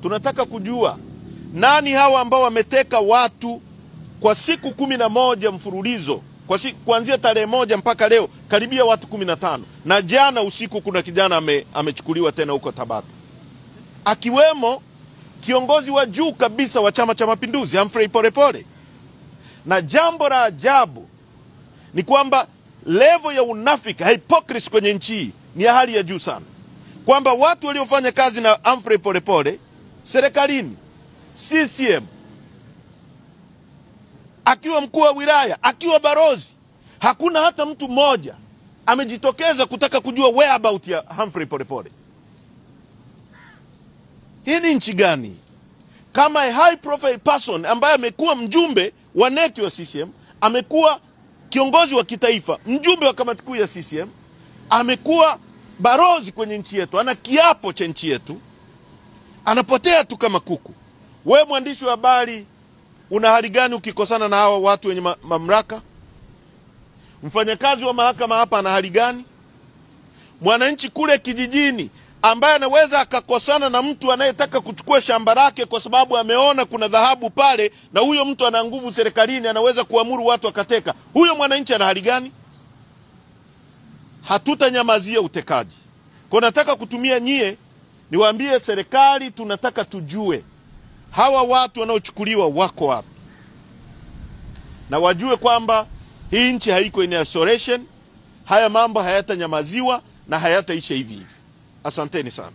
Tunataka kujua nani hawa ambao wameteka watu kwa siku 11 mfululizo, kuanzia tarehe 1 mpaka leo karibia watu 15, na jana usiku kuna kijana amechukuliwa tena huko Tabata, akiwemo kiongozi wa juu kabisa wa Chama cha Mapinduzi Humphrey Polepole. Na jambo la ajabu ni kwamba level ya unafiki, hypocrisy kwenye nchi hii ni ya hali ya juu sana, kwamba watu waliofanya kazi na Humphrey Polepole serikalini, CCM, akiwa mkuu wa wilaya, akiwa barozi, hakuna hata mtu mmoja amejitokeza kutaka kujua whereabout ya Humphrey Polepole. Hii ni nchi gani? Kama a high profile person ambaye amekuwa mjumbe wa NEC wa CCM, amekuwa kiongozi wa kitaifa, mjumbe wa kamati kuu ya CCM, amekuwa barozi kwenye nchi yetu, ana kiapo cha nchi yetu, anapotea tu kama kuku. Wewe mwandishi wa habari una hali gani ukikosana na hawa watu wenye mamlaka? Mfanyakazi wa mahakama hapa ana hali gani? Mwananchi kule kijijini ambaye anaweza akakosana na mtu anayetaka kuchukua shamba lake kwa sababu ameona kuna dhahabu pale, na huyo mtu ana nguvu serikalini, anaweza kuamuru watu akateka, huyo mwananchi ana hali gani? Hatutanyamazia utekaji. Kwa nataka kutumia nyie niwaambie serikali, tunataka tujue hawa watu wanaochukuliwa wako wapi, na wajue kwamba hii nchi haiko in isolation. Haya mambo hayatanyamaziwa na hayataisha hivi hivi. Asanteni sana.